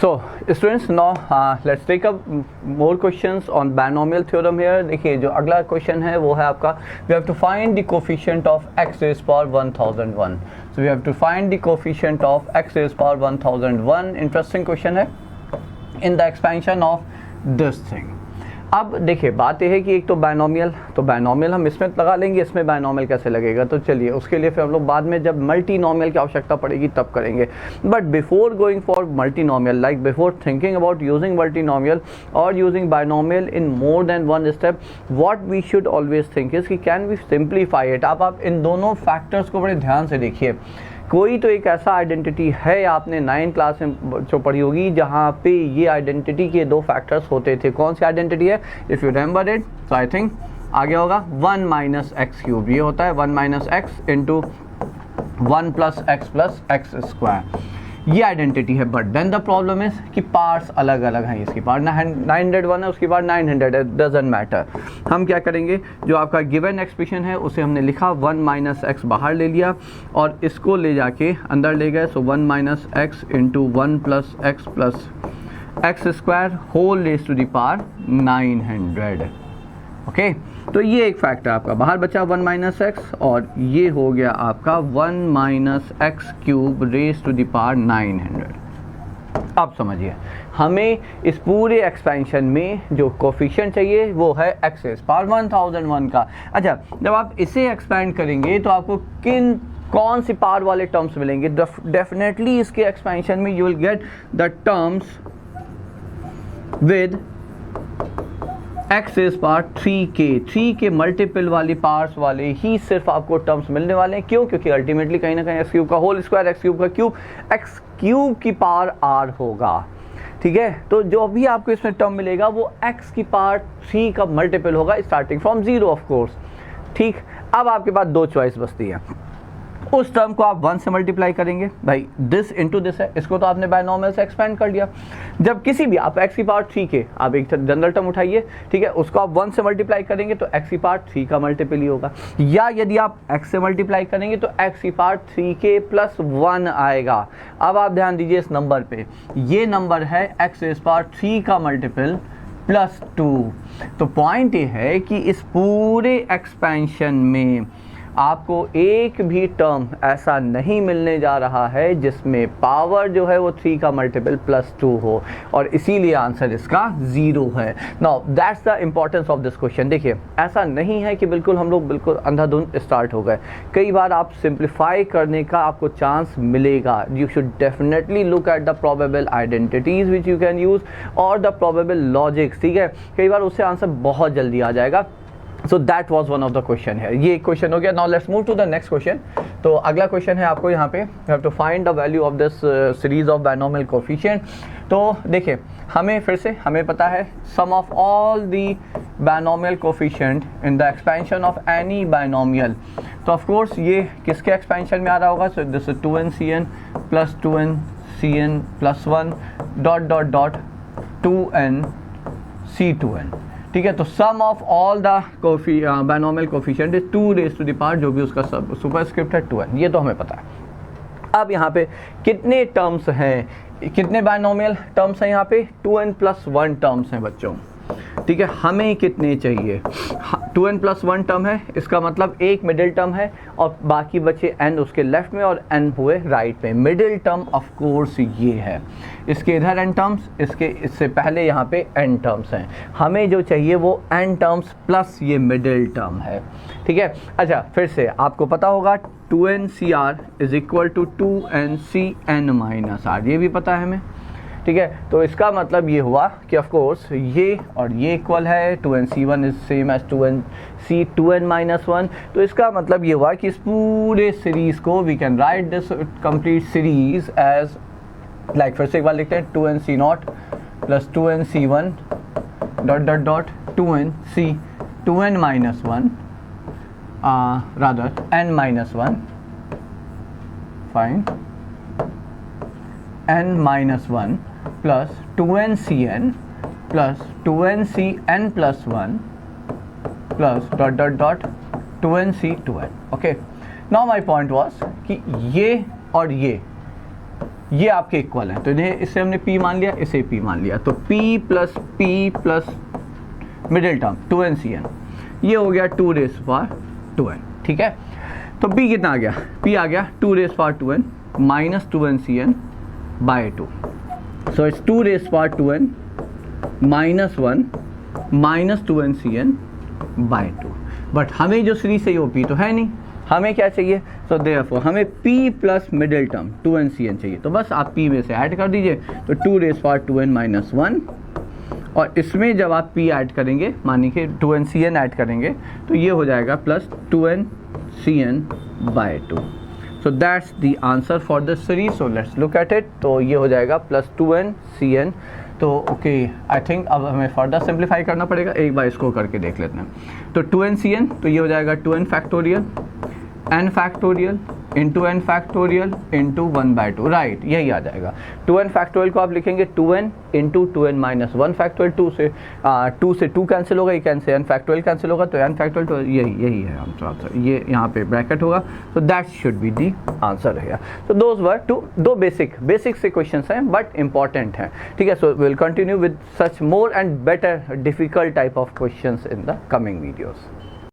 So students, now let's take up more questions on binomial theorem here. देखिए जो अगला question है वो है आपका we have to find the coefficient of x raised power 1001. So we have to find the coefficient of x raised power 1001. Interesting question है in the expansion of this thing. अब देखिए बात यह है कि एक तो बायनोमियल हम इसमें लगा लेंगे, इसमें बायनोमियल कैसे लगेगा, तो चलिए उसके लिए फिर हम लोग बाद में जब मल्टीनोमियल की आवश्यकता पड़ेगी तब करेंगे. But before going for multinomial, like before thinking about using multinomial और using binomial in more than one step, what we should always think is कि कैन वी सिंप्लीफाई इट. आप इन दोनों फैक्टर्स को बड़े ध्यान से देखिए. कोई तो एक ऐसा आइडेंटिटी है, आपने 9th क्लास में जो पढ़ी होगी, जहाँ पे ये आइडेंटिटी के दो फैक्टर्स होते थे. कौन सी आइडेंटिटी है? If you remember it, so I think आगे होगा 1 माइनस एक्स क्यूब. ये होता है 1 minus x into 1 plus x square. ये आइडेंटिटी है. But then the problem is कि पार्ट्स अलग अलग हैं. इसकी पार्ट 901 है, उसकी पार्ट 900 है, डजंट मैटर. हम क्या करेंगे, जो आपका गिवन एक्सप्रेशन है उसे हमने लिखा 1 माइनस एक्स बाहर ले लिया और इसको ले जाके अंदर ले गए. So 1 minus x into 1 plus x square whole raise to the power 900. Okay, तो ये एक फैक्टर आपका बाहर बचा 1 माइनस एक्स और ये हो गया आपका 1 minus x cube raise to the power 900. अब समझिए, हमें इस पूरे एक्सपेंशन में जो कोफिशिएंट चाहिए वो है एक्स रेज पावर 1001 का. अच्छा, जब आप इसे एक्सपेंड करेंगे तो आपको कौन सी पावर वाले टर्म्स मिलेंगे? डेफिनेटली इसके एक्सपेंशन में you will get the terms with x raise power 3 के मल्टीपल वाली पावर्स वाले ही सिर्फ आपको टर्म्स मिलने वाले हैं. क्यों? क्योंकि अल्टीमेटली कहीं ना कहीं एक्स क्यूब का होल स्क्वायर, एक्स क्यूब का क्यूब, एक्स क्यूब की पावर आर होगा. ठीक है, तो जो भी आपको इसमें टर्म मिलेगा वो एक्स की पावर 3 का मल्टीपल होगा, स्टार्टिंग फ्रॉम 0 ऑफ कोर्स. ठीक, अब आपके पास दो चॉइस बचती है. उस टर्म को आप 1 से मल्टीप्लाई करेंगे, भाई दिस इंटू दिस है, इसको तो आपने बायनोमियल से एक्सपेंड कर लिया. जब किसी भी आप एक्स की पावर 3 के आप एक जनरल टर्म उठाइए, ठीक है, उसको आप 1 से मल्टीप्लाई करेंगे तो एक्स की पावर 3 का मल्टीपल ही होगा. या यदि आप एक्स से मल्टीप्लाई करेंगे तो एक्स की पावर 3 के प्लस 1 आएगा. अब आप ध्यान दीजिए इस नंबर पे, ये नंबर है एक्स रेज़ पावर 3 का मल्टीपल प्लस 2. तो पॉइंट ये है कि इस पूरे एक्सपेंशन में आपको एक भी टर्म ऐसा नहीं मिलने जा रहा है जिसमें पावर जो है वो 3 का मल्टीपल प्लस 2 हो, और इसीलिए आंसर इसका 0 है. Now that's the importance of this question. देखिए, ऐसा नहीं है कि बिल्कुल हम लोग बिल्कुल अंधाधुंध स्टार्ट हो गए. कई बार आप सिंप्लीफाई करने का आपको चांस मिलेगा. You should definitely look at the probable identities which you can use और द प्रोबेबल लॉजिक्स. ठीक है, कई बार उससे आंसर बहुत जल्दी आ जाएगा. So that was one of the question है. ये एक क्वेश्चन हो गया. Now let's move to the next question. तो अगला क्वेश्चन है आपको यहाँ पे you have to find the value of this series of binomial coefficient. तो देखिए, हमें पता है sum of all the binomial coefficient in the expansion of any binomial. तो of course ये किसके expansion में आ रहा होगा? So this is 2ncn plus 2ncn plus 1 dot 2nc2n. ठीक है, तो sum of all the binomial coefficient is 2 raise to the power, जो भी उसका सब सुपरस्क्रिप्ट है 2n. ये तो हमें पता है. अब यहाँ पे कितने टर्म्स हैं, कितने बायनोमियल टर्म्स हैं? यहाँ पे 2n प्लस 1 टर्म्स हैं बच्चों. ठीक है, हमें कितने चाहिए? 2n प्लस 1 टर्म है, इसका मतलब एक मिडिल टर्म है और बाकी बचे n उसके लेफ्ट में और n हुए राइट में. मिडिल टर्म ऑफ कोर्स ये है, इसके इधर n टर्म्स, इससे पहले यहाँ पे n टर्म्स हैं. हमें जो चाहिए वो n टर्म्स प्लस ये मिडिल टर्म है. ठीक है, अच्छा फिर से आपको पता होगा 2ncr is equal to 2ncn minus r, ये भी पता है हमें. ठीक है, तो इसका मतलब ये हुआ कि ऑफ कोर्स ये और ये इक्वल है. 2nc1 is same as 2n minus 1. तो इसका मतलब ये हुआ कि इस पूरे सीरीज को we can write this complete series as, like फिर से एक बार लिखते हैं, 2nc0 plus 2nc1 dot 2n minus 1 rather n minus 1 fine n minus 1 plus 2ncn plus 2ncn plus 1 plus dot 2nc2n. Okay, now my point was कि ये और ये ये आपके इक्वल है, तो इन्हें इससे हमने p मान लिया, इसे p मान लिया, तो p plus middle term 2n/cn, ये हो गया 2^2n, ठीक है। तो p कितना आ गया, p आ गया 2^2n minus 2n/cn by 2, so it's 2^2n minus 1 minus 2n/cn by 2, but हमें जो सीरीज चाहिए वो p तो है नहीं, हमें क्या चाहिए, सो देयरफॉर हमें p plus middle term 2n/cn चाहिए, तो बस आप p में से ऐड कर दीजिए, तो 2^2n माइनस 1, और इसमें जब आप p ऐड करेंगे, मानिए कि 2n/cn ऐड करेंगे, तो ये हो जाएगा plus 2n/cn by 2, so that's the answer for the series, so let's look at it, तो ये हो जाएगा प्लस 2n/cn, तो ओके आई थिंक अब हमें फर्दर सिंप्लीफाई करना पड़ेगा, एक बार इसको करके देख लेते हैं, तो 2n/cn, तो ये हो जाएगा 2n factorial n factorial into n factorial into 1/2, right, यही आ जाएगा। 2n फैक्टोरियल को आप लिखेंगे 2n into 2n minus 1 factorial, 2 से 2 कैंसिल होगा, ये कैंसिल n फैक्टोरियल कैंसिल होगा, तो n फैक्टोरियल, तो यही है आंसर, ये यहाँ पे ब्रैकेट होगा, तो that should be the answer है। तो दोज वर दो बेसिक से क्वेश्चन हैं बट इंपॉर्टेंट हैं, ठीक है। So will continue with such more and better difficult type of question in the coming videos.